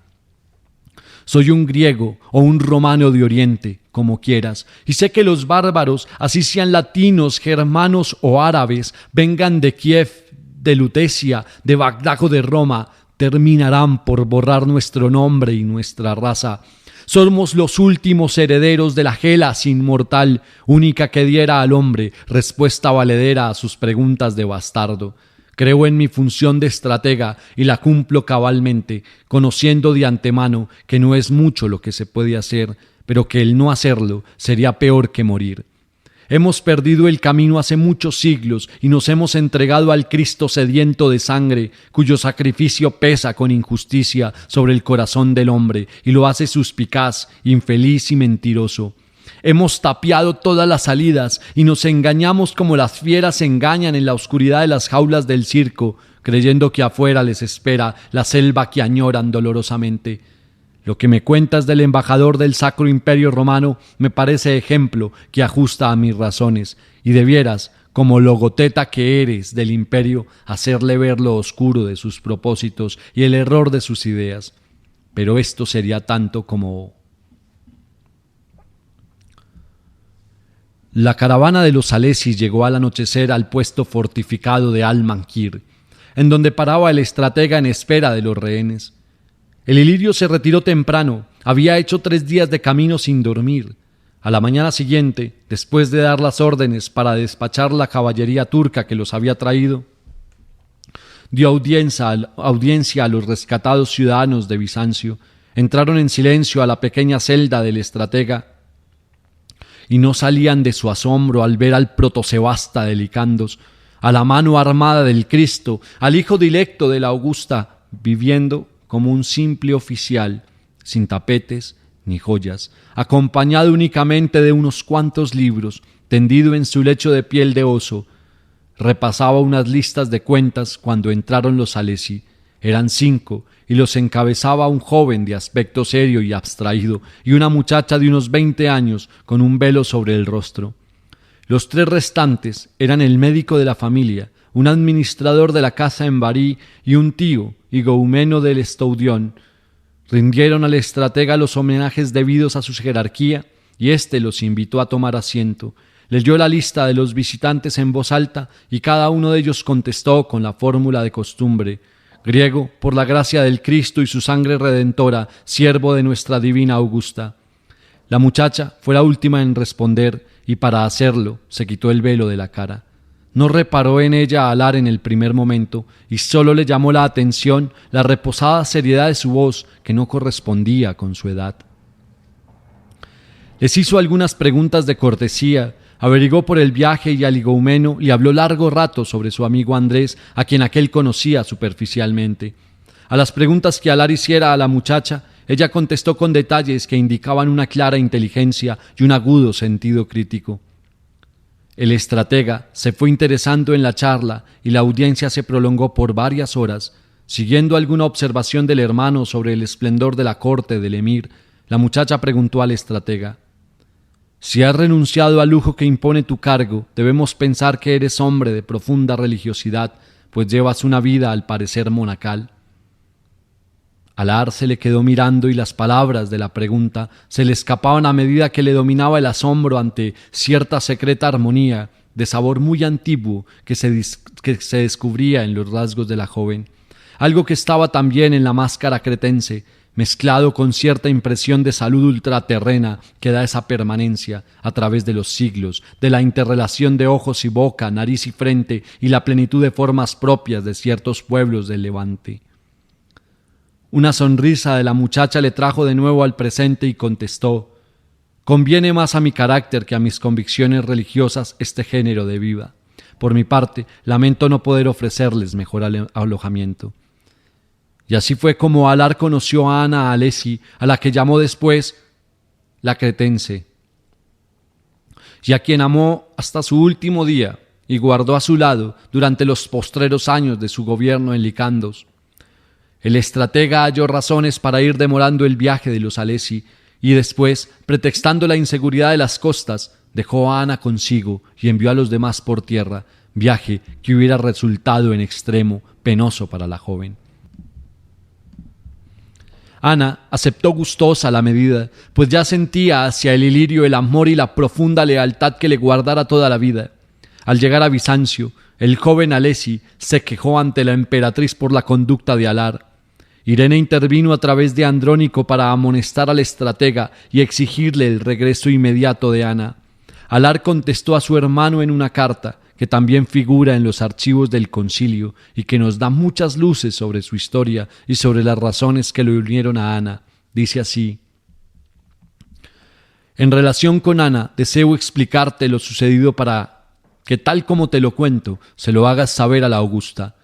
[SPEAKER 1] Soy un griego o un romano de Oriente, como quieras, y sé que los bárbaros, así sean latinos, germanos o árabes, vengan de Kiev, de Lutecia, de Bagdad o de Roma, terminarán por borrar nuestro nombre y nuestra raza. Somos los últimos herederos de la Gelas inmortal, única que diera al hombre respuesta valedera a sus preguntas de bastardo. Creo en mi función de estratega y la cumplo cabalmente, conociendo de antemano que no es mucho lo que se puede hacer, pero que el no hacerlo sería peor que morir. Hemos perdido el camino hace muchos siglos y nos hemos entregado al Cristo sediento de sangre, cuyo sacrificio pesa con injusticia sobre el corazón del hombre y lo hace suspicaz, infeliz y mentiroso. Hemos tapiado todas las salidas y nos engañamos como las fieras se engañan en la oscuridad de las jaulas del circo, creyendo que afuera les espera la selva que añoran dolorosamente. Lo que me cuentas del embajador del Sacro Imperio Romano me parece ejemplo que ajusta a mis razones, y debieras, como logoteta que eres del imperio, hacerle ver lo oscuro de sus propósitos y el error de sus ideas. Pero esto sería tanto como... La caravana de los Alesi llegó al anochecer al puesto fortificado de Al-Mankir, en donde paraba el estratega en espera de los rehenes. El ilirio se retiró temprano, había hecho 3 días de camino sin dormir. A la mañana siguiente, después de dar las órdenes para despachar la caballería turca que los había traído, dio audiencia a los rescatados ciudadanos de Bizancio, entraron en silencio a la pequeña celda del estratega y no salían de su asombro al ver al protosebasta de Licandos, a la mano armada del Cristo, al hijo dilecto de la Augusta, viviendo como un simple oficial, sin tapetes ni joyas, acompañado únicamente de unos cuantos libros, tendido en su lecho de piel de oso. Repasaba unas listas de cuentas cuando entraron los Alesi. Eran 5, y los encabezaba un joven de aspecto serio y abstraído, y una muchacha de unos 20 años con un velo sobre el rostro. Los 3 restantes eran el médico de la familia, un administrador de la casa en Barí y un tío, higoumeno del Estoudión. Rindieron al estratega los homenajes debidos a su jerarquía y éste los invitó a tomar asiento. Leyó la lista de los visitantes en voz alta y cada uno de ellos contestó con la fórmula de costumbre: griego, por la gracia del Cristo y su sangre redentora, siervo de nuestra divina Augusta. La muchacha fue la última en responder y para hacerlo se quitó el velo de la cara. No reparó en ella Alar en el primer momento y sólo le llamó la atención la reposada seriedad de su voz que no correspondía con su edad. Les hizo algunas preguntas de cortesía, averiguó por el viaje y al higoumeno y habló largo rato sobre su amigo Andrés, a quien aquel conocía superficialmente. A las preguntas que Alar hiciera a la muchacha, ella contestó con detalles que indicaban una clara inteligencia y un agudo sentido crítico. El estratega se fue interesando en la charla y la audiencia se prolongó por varias horas. Siguiendo alguna observación del hermano sobre el esplendor de la corte del emir, la muchacha preguntó al estratega: «Si has renunciado al lujo que impone tu cargo, debemos pensar que eres hombre de profunda religiosidad, pues llevas una vida al parecer monacal». Alar se le quedó mirando y las palabras de la pregunta se le escapaban a medida que le dominaba el asombro ante cierta secreta armonía de sabor muy antiguo que se descubría en los rasgos de la joven, algo que estaba también en la máscara cretense, mezclado con cierta impresión de salud ultraterrena que da esa permanencia a través de los siglos, de la interrelación de ojos y boca, nariz y frente y la plenitud de formas propias de ciertos pueblos del Levante. Una sonrisa de la muchacha le trajo de nuevo al presente y contestó: «Conviene más a mi carácter que a mis convicciones religiosas este género de vida. Por mi parte, lamento no poder ofrecerles mejor alojamiento». Y así fue como Alar conoció a Ana Alesi, a la que llamó después la cretense, y a quien amó hasta su último día y guardó a su lado durante los postreros años de su gobierno en Licandos. El estratega halló razones para ir demorando el viaje de los Alesi y después, pretextando la inseguridad de las costas, dejó a Ana consigo y envió a los demás por tierra, viaje que hubiera resultado en extremo penoso para la joven. Ana aceptó gustosa la medida, pues ya sentía hacia el ilirio el amor y la profunda lealtad que le guardara toda la vida. Al llegar a Bizancio, el joven Alesi se quejó ante la emperatriz por la conducta de Alar. Irene intervino a través de Andrónico para amonestar al estratega y exigirle el regreso inmediato de Ana. Alar contestó a su hermano en una carta, que también figura en los archivos del concilio y que nos da muchas luces sobre su historia y sobre las razones que lo unieron a Ana. Dice así: «En relación con Ana, deseo explicarte lo sucedido para que, tal como te lo cuento, se lo hagas saber a la Augusta.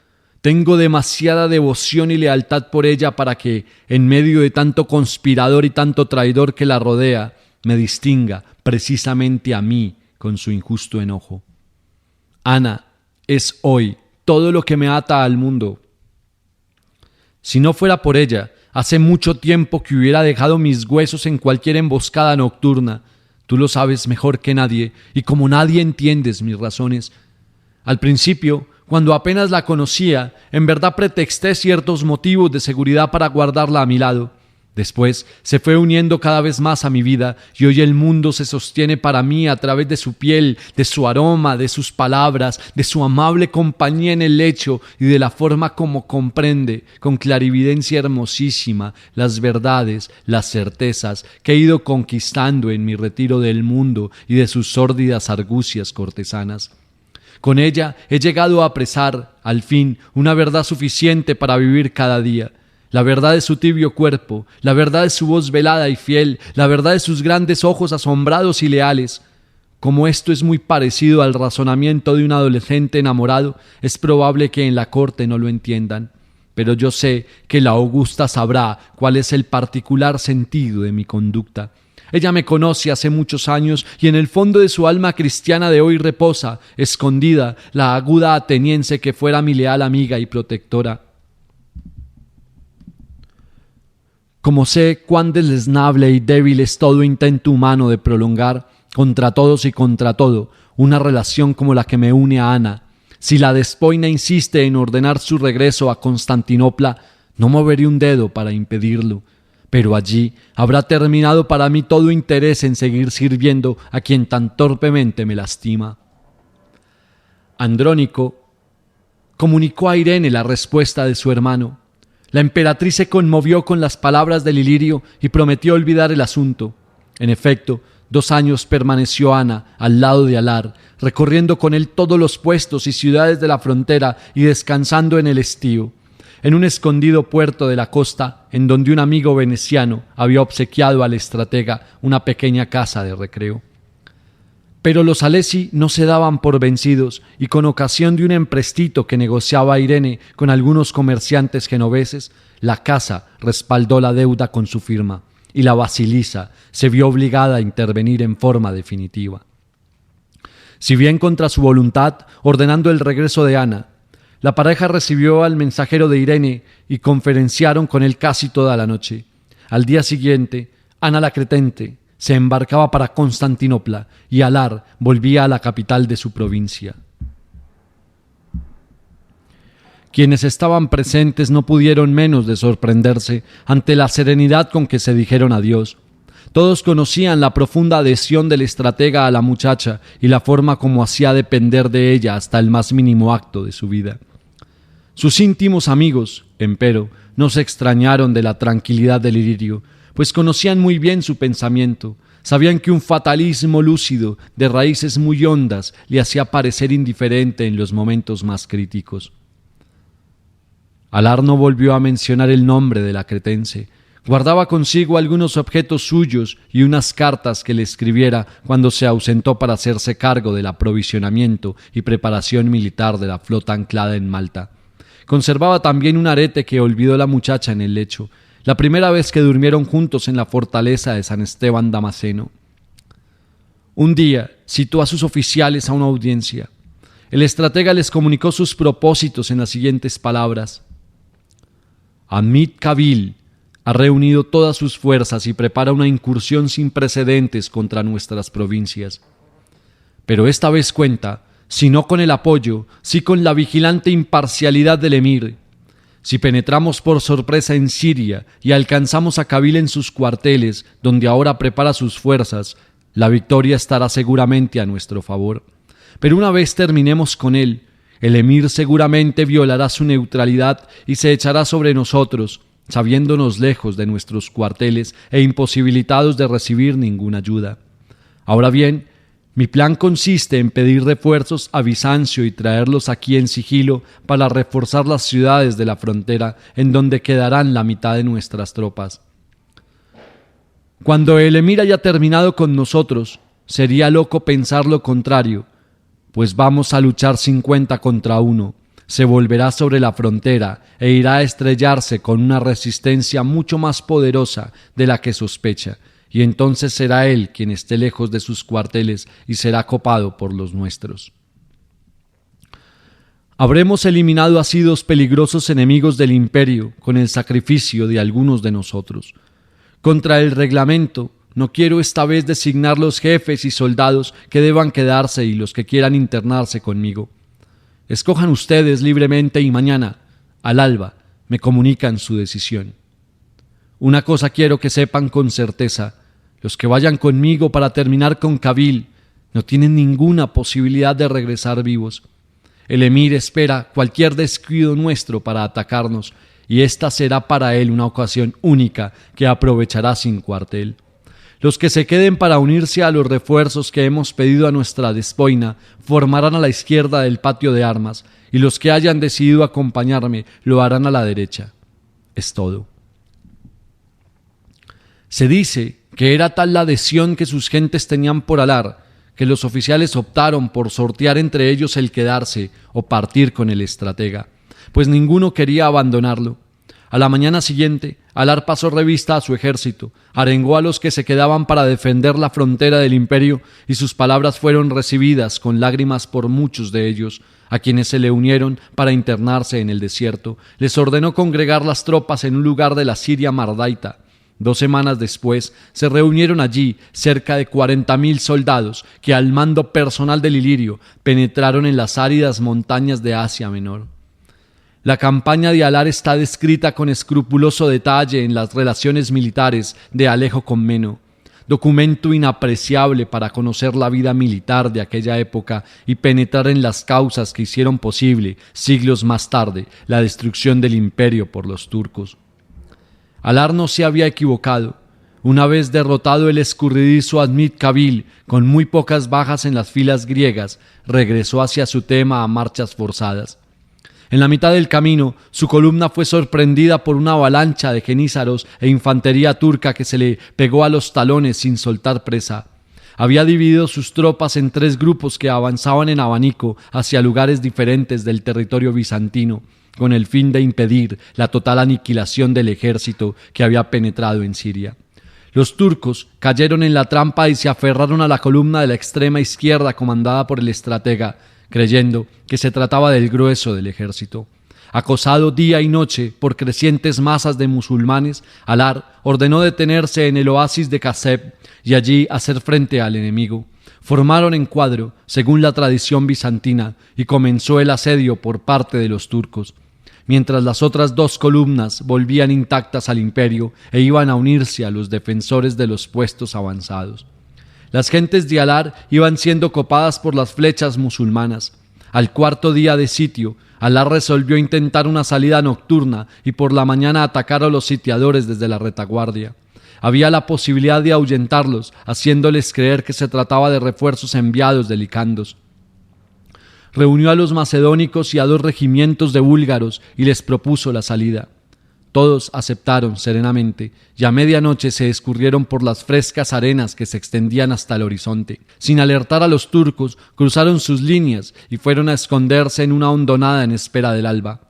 [SPEAKER 1] Tengo demasiada devoción y lealtad por ella para que, en medio de tanto conspirador y tanto traidor que la rodea, me distinga precisamente a mí con su injusto enojo. Ana es hoy todo lo que me ata al mundo. Si no fuera por ella, Hace mucho tiempo que hubiera dejado mis huesos en cualquier emboscada nocturna. Tú lo sabes mejor que nadie, y como nadie entiendes mis razones. Al principio, cuando apenas la conocía, en verdad pretexté ciertos motivos de seguridad para guardarla a mi lado. Después se fue uniendo cada vez más a mi vida y hoy el mundo se sostiene para mí a través de su piel, de su aroma, de sus palabras, de su amable compañía en el lecho y de la forma como comprende, con clarividencia hermosísima, las verdades, las certezas que he ido conquistando en mi retiro del mundo y de sus sórdidas argucias cortesanas. Con ella he llegado a apresar, al fin, una verdad suficiente para vivir cada día. La verdad de su tibio cuerpo, la verdad de su voz velada y fiel, la verdad de sus grandes ojos asombrados y leales. Como esto es muy parecido al razonamiento de un adolescente enamorado, es probable que en la corte no lo entiendan. Pero yo sé que la Augusta sabrá cuál es el particular sentido de mi conducta. Ella me conoce hace muchos años y en el fondo de su alma cristiana de hoy reposa, escondida, la aguda ateniense que fuera mi leal amiga y protectora. Como sé cuán deleznable y débil es todo intento humano de prolongar, contra todos y contra todo, una relación como la que me une a Ana, si la despoina insiste en ordenar su regreso a Constantinopla, no moveré un dedo para impedirlo. Pero allí habrá terminado para mí todo interés en seguir sirviendo a quien tan torpemente me lastima. Andrónico comunicó a Irene la respuesta de su hermano. La emperatriz se conmovió con las palabras del Ilirio y prometió olvidar el asunto. En efecto, 2 años permaneció Ana al lado de Alar, recorriendo con él todos los puestos y ciudades de la frontera y descansando en el estío, en un escondido puerto de la costa, en donde un amigo veneciano había obsequiado al estratega una pequeña casa de recreo. Pero los Alesi no se daban por vencidos y con ocasión de un emprestito que negociaba Irene con algunos comerciantes genoveses, la casa respaldó la deuda con su firma y la Basilisa se vio obligada a intervenir en forma definitiva. Si bien contra su voluntad, ordenando el regreso de Ana, la pareja recibió al mensajero de Irene y conferenciaron con él casi toda la noche. Al día siguiente, Ana la Cretente se embarcaba para Constantinopla y Alar volvía a la capital de su provincia. Quienes estaban presentes no pudieron menos de sorprenderse ante la serenidad con que se dijeron adiós. Todos conocían la profunda adhesión del estratega a la muchacha y la forma como hacía depender de ella hasta el más mínimo acto de su vida. Sus íntimos amigos, empero, no se extrañaron de la tranquilidad del Ilirio, pues conocían muy bien su pensamiento, sabían que un fatalismo lúcido, de raíces muy hondas, le hacía parecer indiferente en los momentos más críticos. Alar no volvió a mencionar el nombre de la cretense. Guardaba consigo algunos objetos suyos y unas cartas que le escribiera cuando se ausentó para hacerse cargo del aprovisionamiento y preparación militar de la flota anclada en Malta. Conservaba también un arete que olvidó la muchacha en el lecho, la primera vez que durmieron juntos en la fortaleza de San Esteban Damasceno. Un día citó a sus oficiales a una audiencia. El estratega les comunicó sus propósitos en las siguientes palabras: Hamid Kabil ha reunido todas sus fuerzas y prepara una incursión sin precedentes contra nuestras provincias. Pero esta vez cuenta, si no con el apoyo, sí con la vigilante imparcialidad del emir. Si penetramos por sorpresa en Siria y alcanzamos a Kabil en sus cuarteles, donde ahora prepara sus fuerzas, la victoria estará seguramente a nuestro favor. Pero una vez terminemos con él, el emir seguramente violará su neutralidad y se echará sobre nosotros, sabiéndonos lejos de nuestros cuarteles e imposibilitados de recibir ninguna ayuda. Ahora bien, mi plan consiste en pedir refuerzos a Bizancio y traerlos aquí en sigilo para reforzar las ciudades de la frontera en donde quedarán la mitad de nuestras tropas. Cuando el emir haya terminado con nosotros, sería loco pensar lo contrario, pues vamos a luchar 50 contra 1. Se volverá sobre la frontera e irá a estrellarse con una resistencia mucho más poderosa de la que sospecha, y entonces será él quien esté lejos de sus cuarteles y será copado por los nuestros. Habremos eliminado así dos peligrosos enemigos del imperio con el sacrificio de algunos de nosotros. Contra el reglamento, no quiero esta vez designar los jefes y soldados que deban quedarse y los que quieran internarse conmigo. Escojan ustedes libremente y mañana, al alba, me comunican su decisión. Una cosa quiero que sepan con certeza: los que vayan conmigo para terminar con Kabil no tienen ninguna posibilidad de regresar vivos. El emir espera cualquier descuido nuestro para atacarnos, y esta será para él una ocasión única que aprovechará sin cuartel. Los que se queden para unirse a los refuerzos que hemos pedido a nuestra despoina formarán a la izquierda del patio de armas, y los que hayan decidido acompañarme lo harán a la derecha. Es todo. Se dice que era tal la adhesión que sus gentes tenían por Alar, que los oficiales optaron por sortear entre ellos el quedarse o partir con el estratega, pues ninguno quería abandonarlo. A la mañana siguiente, Alar pasó revista a su ejército, arengó a los que se quedaban para defender la frontera del imperio, y sus palabras fueron recibidas con lágrimas por muchos de ellos, a quienes se le unieron para internarse en el desierto. Les ordenó congregar las tropas en un lugar de la Siria Mardaita. 2 semanas después se reunieron allí cerca de 40.000 soldados que al mando personal del Ilirio penetraron en las áridas montañas de Asia Menor. La campaña de Alar está descrita con escrupuloso detalle en las relaciones militares de Alejo Comneno, documento inapreciable para conocer la vida militar de aquella época y penetrar en las causas que hicieron posible, siglos más tarde, la destrucción del imperio por los turcos. Alar no se había equivocado. Una vez derrotado el escurridizo Admit Kabil, con muy pocas bajas en las filas griegas, regresó hacia su tema a marchas forzadas. En la mitad del camino, su columna fue sorprendida por una avalancha de jenízaros e infantería turca que se le pegó a los talones sin soltar presa. Había dividido sus tropas en 3 grupos que avanzaban en abanico hacia lugares diferentes del territorio bizantino, con el fin de impedir la total aniquilación del ejército que había penetrado en Siria. Los turcos cayeron en la trampa y se aferraron a la columna de la extrema izquierda comandada por el estratega, creyendo que se trataba del grueso del ejército. Acosado día y noche por crecientes masas de musulmanes, Alar ordenó detenerse en el oasis de Kaseb y allí hacer frente al enemigo. Formaron en cuadro, según la tradición bizantina, y comenzó el asedio por parte de los turcos, mientras las otras 2 columnas volvían intactas al imperio e iban a unirse a los defensores de los puestos avanzados. Las gentes de Alar iban siendo copadas por las flechas musulmanas. Al 4.º día de sitio, Alar resolvió intentar una salida nocturna y por la mañana atacar a los sitiadores desde la retaguardia. Había la posibilidad de ahuyentarlos, haciéndoles creer que se trataba de refuerzos enviados de Licandos. Reunió a los macedónicos y a 2 regimientos de búlgaros y les propuso la salida. Todos aceptaron serenamente y a medianoche se escurrieron por las frescas arenas que se extendían hasta el horizonte. Sin alertar a los turcos, cruzaron sus líneas y fueron a esconderse en una hondonada en espera del alba.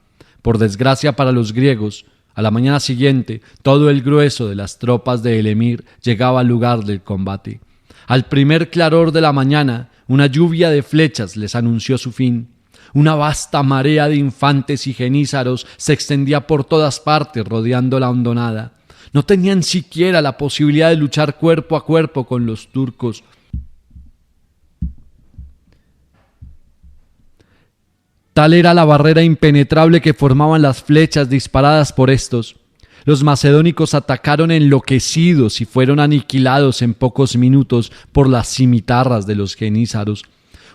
[SPEAKER 1] Por desgracia para los griegos, a la mañana siguiente todo el grueso de las tropas de el emir llegaba al lugar del combate. Al primer claror de la mañana, una lluvia de flechas les anunció su fin. Una vasta marea de infantes y jenízaros se extendía por todas partes rodeando la hondonada. No tenían siquiera la posibilidad de luchar cuerpo a cuerpo con los turcos. Tal era la barrera impenetrable que formaban las flechas disparadas por estos. Los macedónicos atacaron enloquecidos y fueron aniquilados en pocos minutos por las cimitarras de los jenízaros.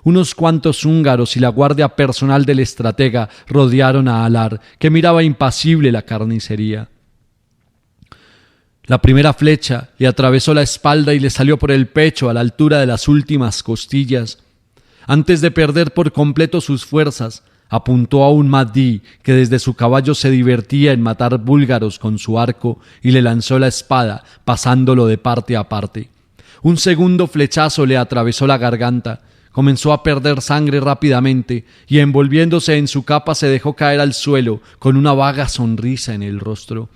[SPEAKER 1] Unos cuantos húngaros y la guardia personal del estratega rodearon a Alar, que miraba impasible la carnicería. La primera flecha le atravesó la espalda y le salió por el pecho a la altura de las últimas costillas. Antes de perder por completo sus fuerzas, apuntó a un Mahdi que desde su caballo se divertía en matar búlgaros con su arco y le lanzó la espada, pasándolo de parte a parte. Un segundo flechazo le atravesó la garganta. Comenzó a perder sangre rápidamente y envolviéndose en su capa se dejó caer al suelo con una vaga sonrisa en el rostro.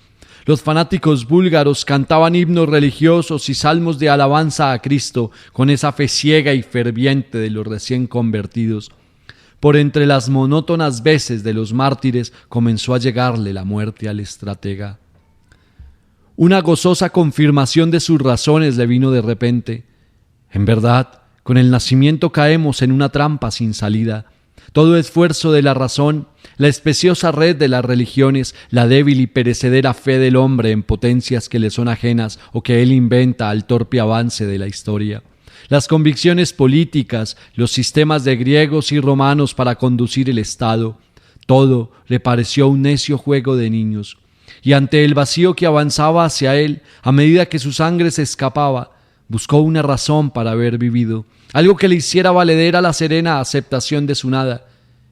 [SPEAKER 1] Los fanáticos búlgaros cantaban himnos religiosos y salmos de alabanza a Cristo con esa fe ciega y ferviente de los recién convertidos. Por entre las monótonas veces de los mártires comenzó a llegarle la muerte al estratega. Una gozosa confirmación de sus razones le vino de repente. En verdad, con el nacimiento caemos en una trampa sin salida. Todo esfuerzo de la razón, la especiosa red de las religiones, la débil y perecedera fe del hombre en potencias que le son ajenas o que él inventa al torpe avance de la historia, las convicciones políticas, los sistemas de griegos y romanos para conducir el Estado, todo le pareció un necio juego de niños. Y ante el vacío que avanzaba hacia él, a medida que su sangre se escapaba, buscó una razón para haber vivido, algo que le hiciera valedera la serena aceptación de su nada.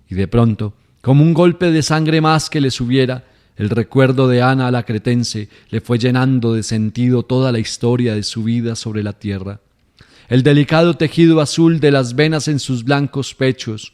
[SPEAKER 1] Y de pronto, como un golpe de sangre más que le subiera, el recuerdo de Ana la cretense le fue llenando de sentido toda la historia de su vida sobre la tierra. El delicado tejido azul de las venas en sus blancos pechos,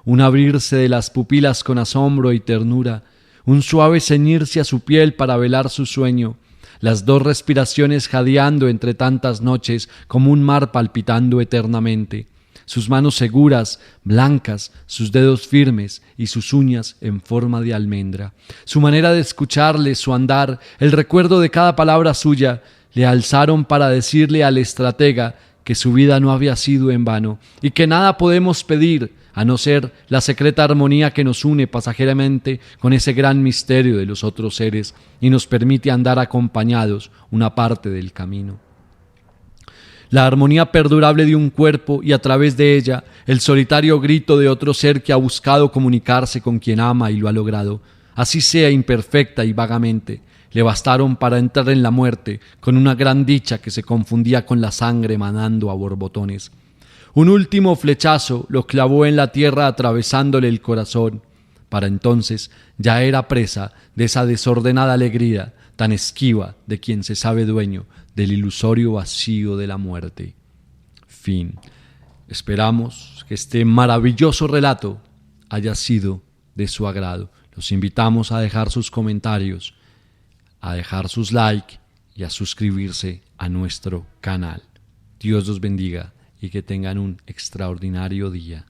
[SPEAKER 1] un abrirse de las pupilas con asombro y ternura, un suave ceñirse a su piel para velar su sueño, las dos respiraciones jadeando entre tantas noches como un mar palpitando eternamente, sus manos seguras, blancas, sus dedos firmes y sus uñas en forma de almendra, su manera de escucharle, su andar, el recuerdo de cada palabra suya, le alzaron para decirle al estratega que su vida no había sido en vano y que nada podemos pedir a no ser la secreta armonía que nos une pasajeramente con ese gran misterio de los otros seres y nos permite andar acompañados una parte del camino. La armonía perdurable de un cuerpo y a través de ella el solitario grito de otro ser que ha buscado comunicarse con quien ama y lo ha logrado, así sea imperfecta y vagamente, le bastaron para entrar en la muerte con una gran dicha que se confundía con la sangre manando a borbotones. Un último flechazo lo clavó en la tierra atravesándole el corazón. Para entonces ya era presa de esa desordenada alegría tan esquiva de quien se sabe dueño del ilusorio vacío de la muerte. Fin. Esperamos que este maravilloso relato haya sido de su agrado. Los invitamos a dejar sus comentarios, a dejar sus likes y a suscribirse a nuestro canal. Dios los bendiga y que tengan un extraordinario día.